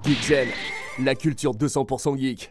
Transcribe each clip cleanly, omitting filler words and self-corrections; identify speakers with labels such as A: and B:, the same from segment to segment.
A: Geekgen, la culture 200% geek.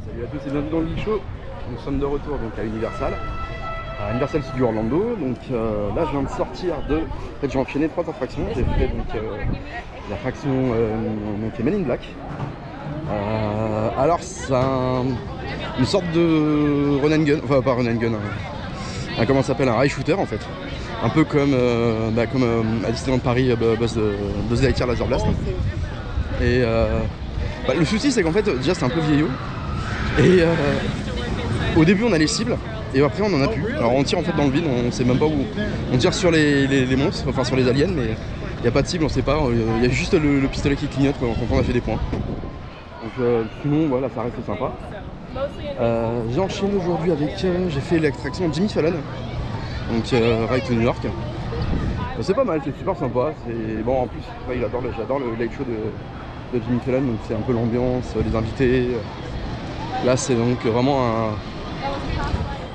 B: Salut à tous et bienvenue dans le Geek Show. Nous sommes de retour donc à Universal Studios Orlando. Donc là je viens de sortir de... En fait j'ai enchaîné 3 attractions. J'ai fait donc l'attraction Men in Black. Alors c'est une sorte de run and gun, enfin pas run and gun, comment ça s'appelle, un rail shooter en fait. Un peu comme, à Disneyland Paris, Buzz Lightyear Laser Blast. Et le souci c'est qu'en fait déjà c'est un peu vieillot. Et au début on a les cibles et après on en a plus. Alors on tire en fait dans le vide, on sait même pas où. On tire sur les monstres, enfin sur les aliens, mais il n'y a pas de cible, on sait pas. Il y a juste le pistolet qui clignote quand on a fait des points. Donc sinon voilà, ça reste sympa. J'ai enchaîné aujourd'hui avec, j'ai fait l'attraction Jimmy Fallon, donc Ride to New York. C'est pas mal, c'est super sympa. Bon en plus ouais, j'adore le live show de Jimmy Fallon, donc c'est un peu l'ambiance, les invités. Là c'est donc vraiment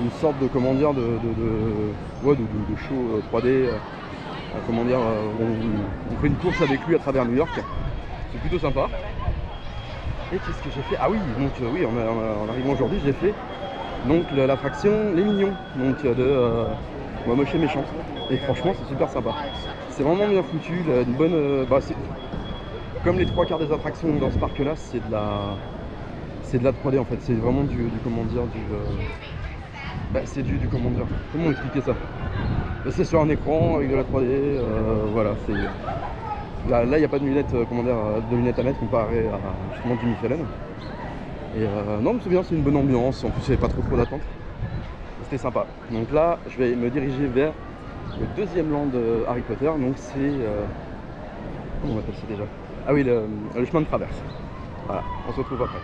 B: une sorte de comment dire de show 3D. Comment dire, on fait une course avec lui à travers New York. C'est plutôt sympa. Et qu'est-ce que j'ai fait? Ah oui, donc oui, en arrivant aujourd'hui, j'ai fait donc l'attraction Les Mignons, donc de Moche et Méchant. Et franchement, c'est super sympa. C'est vraiment bien foutu, une bonne. Comme les 3 quarts des attractions dans ce parc-là, c'est de la 3D en fait. C'est vraiment comment dire, c'est du comment dire. Comment expliquer ça? C'est sur un écran avec de la 3D, voilà. Là, il n'y a pas de lunettes, de lunettes à mettre comparé à justement Jimmy Fallon. Et non, mais c'est bien, c'est une bonne ambiance. En plus, il n'y avait pas trop d'attente. C'était sympa. Donc là, je vais me diriger vers le deuxième land de Harry Potter. Donc c'est comment on appelle ça déjà? Ah oui, le chemin de traverse. Voilà, on se retrouve après.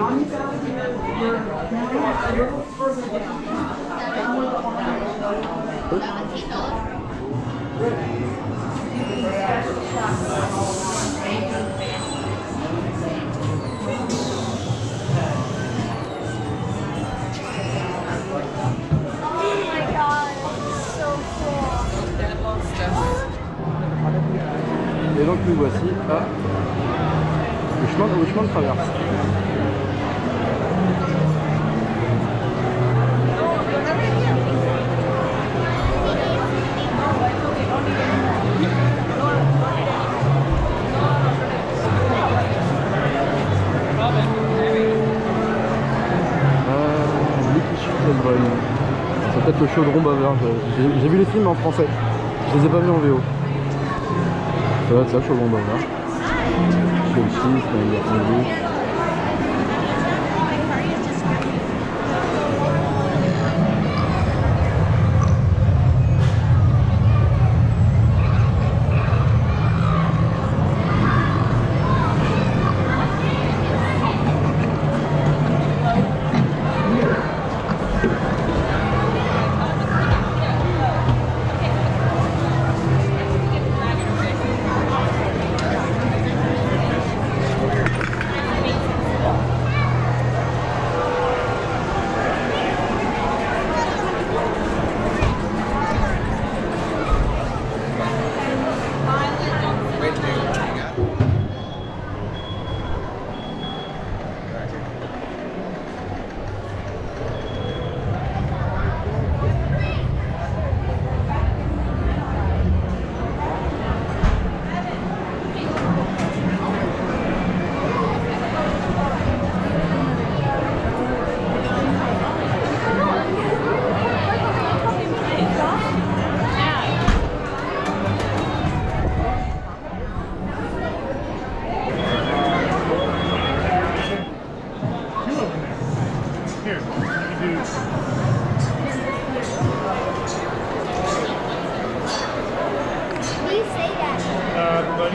B: Et donc nous voici à le chemin de traverse. C'est peut-être le chaudron bavard. J'ai vu les films en français. Je les ai pas vus en VO. Ça va être ça, chaudron bavard. Chelsea, c'est un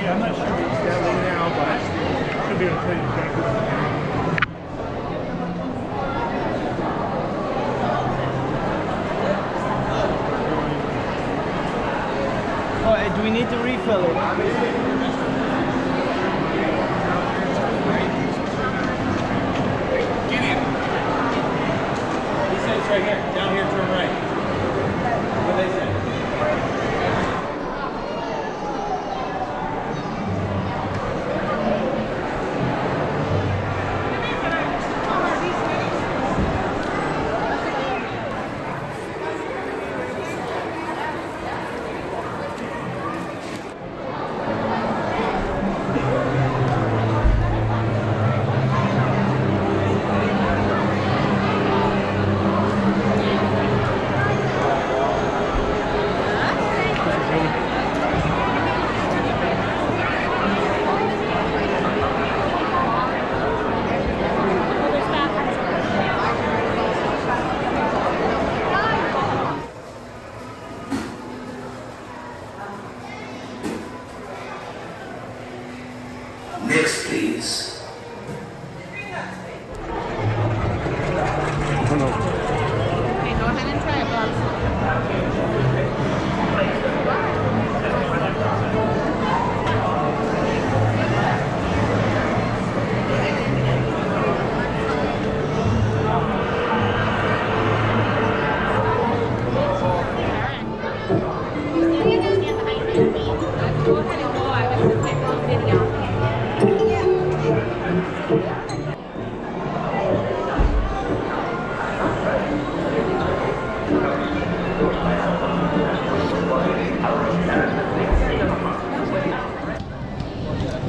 C: I'm not sure it's that way now, but I should be able to tell you exactly what it is.
D: Do we need to refill it?
C: Get in. He said it's right here. Down here, turn right. What they say?
E: Next, please.
B: Oh no.
F: Okay, go ahead and try it, Bob.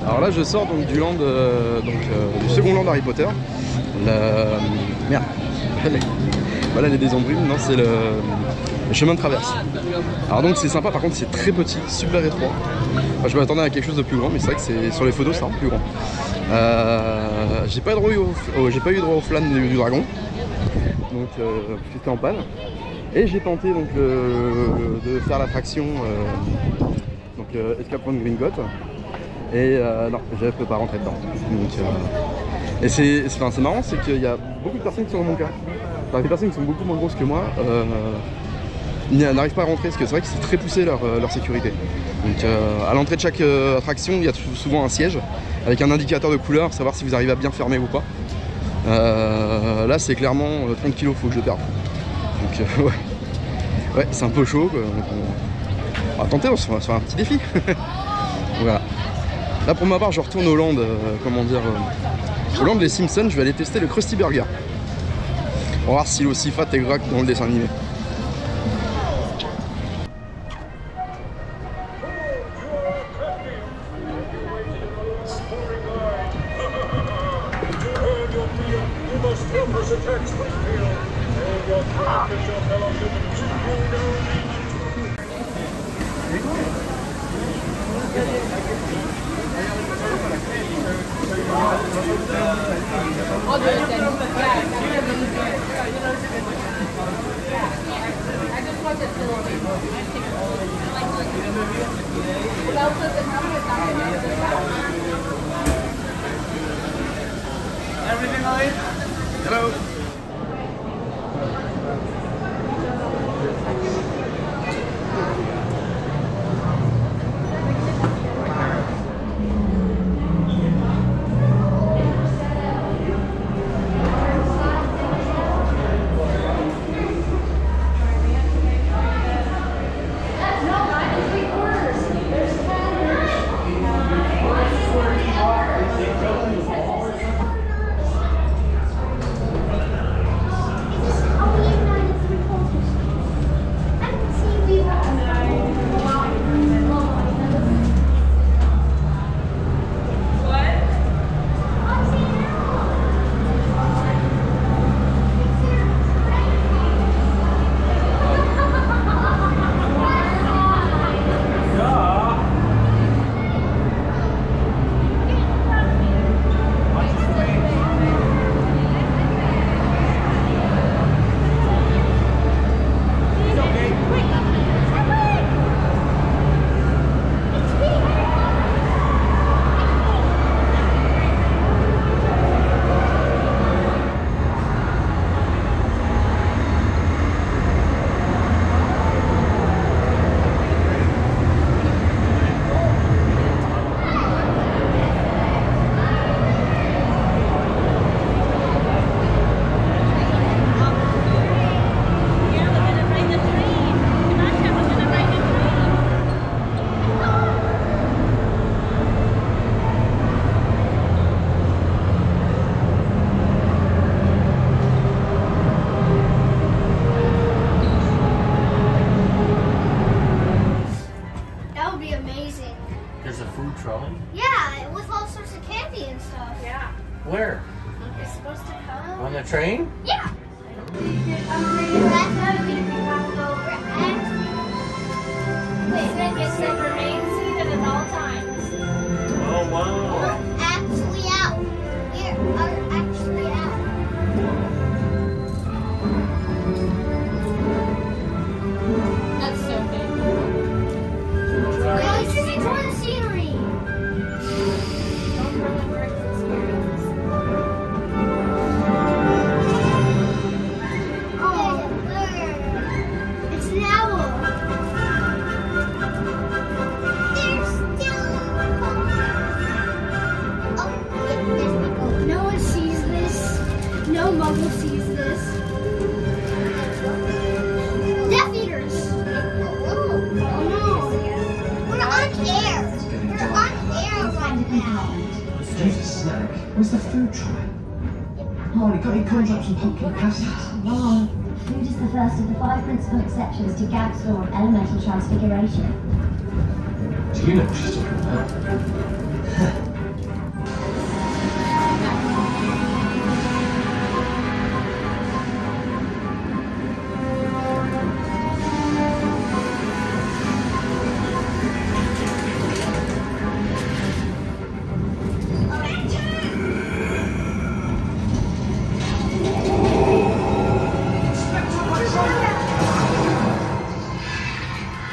B: Alors là je sors donc du land, du second land Harry Potter. Merde. Voilà les désombrumes, non c'est le chemin de traverse. Alors donc c'est sympa, par contre c'est très petit, super étroit. Enfin, je m'attendais à quelque chose de plus grand, mais c'est vrai que c'est sur les photos c'est un peu plus grand. J'ai pas eu droit au flan du dragon, donc j'étais en panne. Et j'ai tenté donc de faire l'attraction Escape from Gringotts. Et non, je ne peux pas rentrer dedans. Donc Et c'est marrant, c'est qu'il y a beaucoup de personnes qui sont dans mon cas. Enfin, des personnes qui sont beaucoup moins grosses que moi n'arrivent pas à rentrer parce que c'est vrai que c'est très poussé leur sécurité. Donc à l'entrée de chaque attraction, il y a souvent un siège avec un indicateur de couleur, savoir si vous arrivez à bien fermer ou pas. Là c'est clairement 30 kg faut que je perde. Donc ouais c'est un peu chaud quoi. Donc, on va tenter, on se faire un petit défi. Voilà. Là pour ma part je retourne au land, au land des Simpsons, je vais aller tester le Krusty Burger. On va voir s'il est aussi fat et gras que dans le dessin animé.
C: Everything all right?
B: Hello.
C: There's a food trolley?
G: Yeah, with all sorts of candy and stuff. Yeah.
C: Where?
G: It's supposed to come.
C: On the train?
G: Yeah. It's the remain seated at all times.
C: Oh, wow.
G: We're actually out. We are actually out.
F: That's so big.
G: Let's just enjoy the scenery. Don't ruin Rick's experience. Oh, look. It's an owl. There's still. Oh, there's people. No one sees this. No muggle sees this. Death Eaters. Oh no. We're on air. We're on air right now.
H: Jesus, snack. Where's the food trolley? Oh, we got any contracts and pumpkin pasties?
I: Wrong. Food is the first of the 5 principal exceptions to Gag's law of elemental transfiguration.
H: Do you know what she's talking about?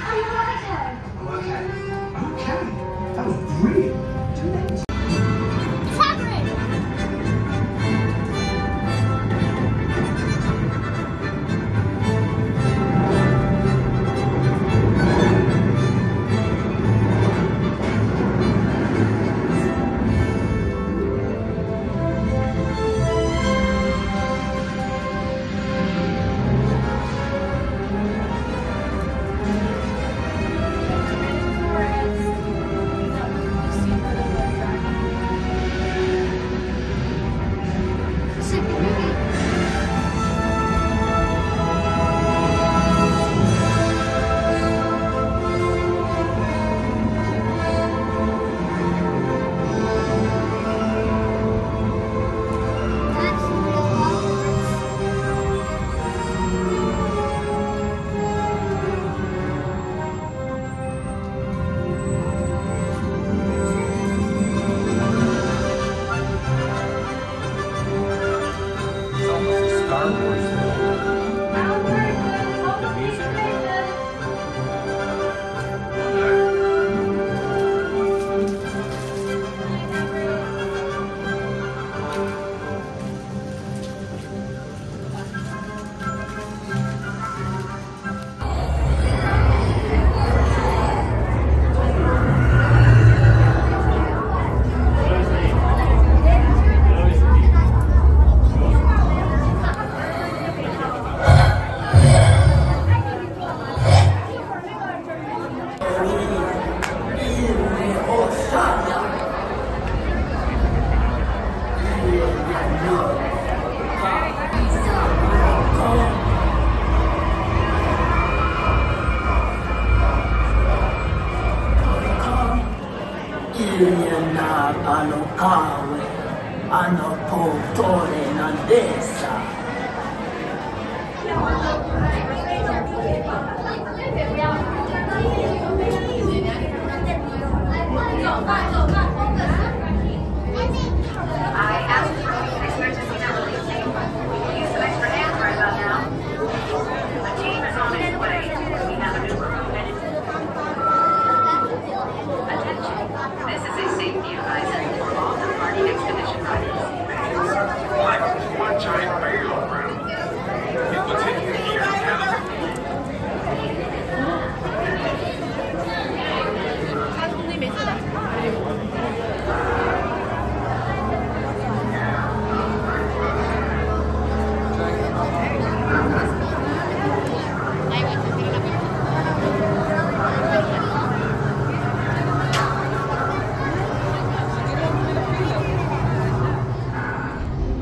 G: Are you right, Harry?
H: Okay. That was brilliant. Do you know
J: alokawe anopotore nandesa.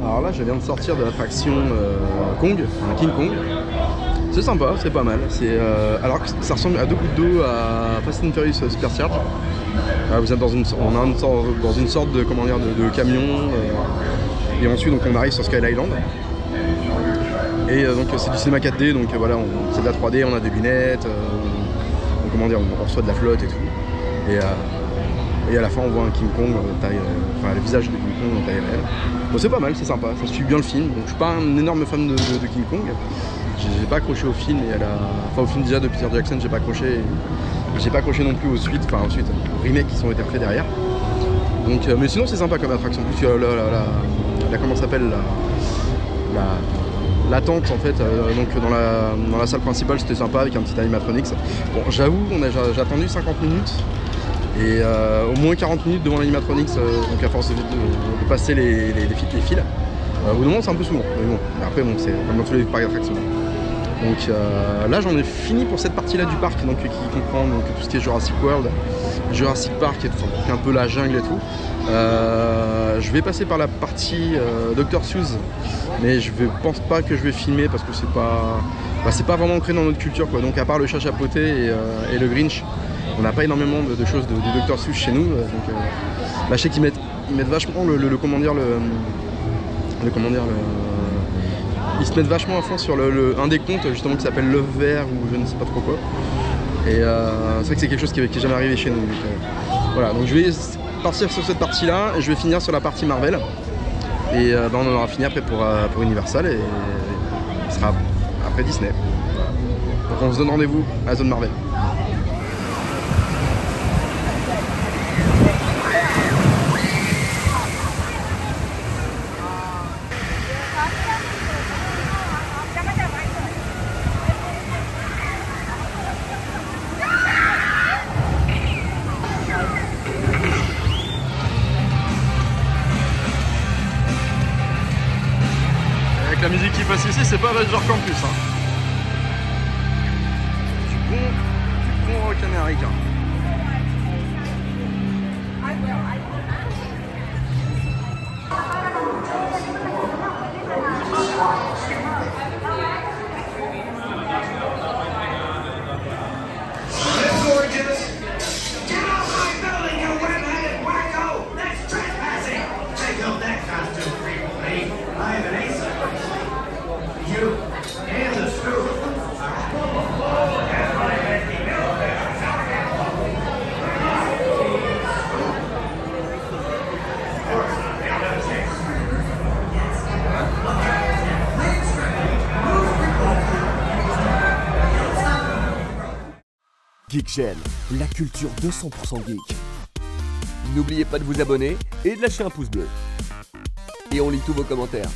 B: Alors là, je viens de sortir de l'attraction Kong, King Kong. C'est sympa, c'est pas mal. Alors que ça ressemble à deux gouttes d'eau à Fast and Furious Supercharge. Vous êtes dans une sorte de, comment dire, de camion. Et ensuite, donc, on arrive sur Sky Island. Et donc c'est du cinéma 4D, donc voilà, c'est de la 3D, on a des lunettes, comment dire, on reçoit de la flotte et tout. Et à la fin, on voit un King Kong, le visage de King Kong en taille réelle. Bon, c'est pas mal, c'est sympa, ça suit bien le film. Donc, je suis pas un énorme fan de King Kong. J'ai pas accroché au film et au film déjà de Peter Jackson, j'ai pas accroché. J'ai pas accroché non plus aux suites, aux remakes qui sont été faits derrière. Donc, mais sinon, c'est sympa comme attraction. En plus, comment ça s'appelle l'attente en fait, donc dans la salle principale, c'était sympa avec un petit animatronics. Bon, j'avoue, j'ai attendu 50 minutes. Et au moins 40 minutes devant l'animatronics, donc à force de passer les fils. Au bout d'un moment, c'est un peu souvent. Mais bon, après, bon, c'est comme dans tous les parcs d'attractions. Donc là, j'en ai fini pour cette partie-là du parc, donc, qui comprend donc, tout ce qui est Jurassic World, Jurassic Park et tout ça, un peu la jungle et tout. Je vais passer par la partie Dr Seuss, mais je pense pas que je vais filmer parce que c'est pas vraiment ancré dans notre culture, quoi. Donc à part le chat chapeauté et le Grinch, on n'a pas énormément de choses de Dr Seuss chez nous. Donc là, je sais qu'ils mettent vachement ils se mettent vachement à fond sur un des contes justement qui s'appelle L'œuf vert ou je ne sais pas trop quoi. Et c'est vrai que c'est quelque chose qui est jamais arrivé chez nous. Donc, voilà, donc je vais partir sur cette partie-là et je vais finir sur la partie Marvel. Et on aura fini après pour Universal et ce sera après Disney. Donc on se donne rendez-vous à la zone Marvel. La musique qui passe ici, c'est pas Avenger Campus, hein. Du bon rock américain.
A: Geekgen, la culture 200% geek. N'oubliez pas de vous abonner et de lâcher un pouce bleu. Et on lit tous vos commentaires.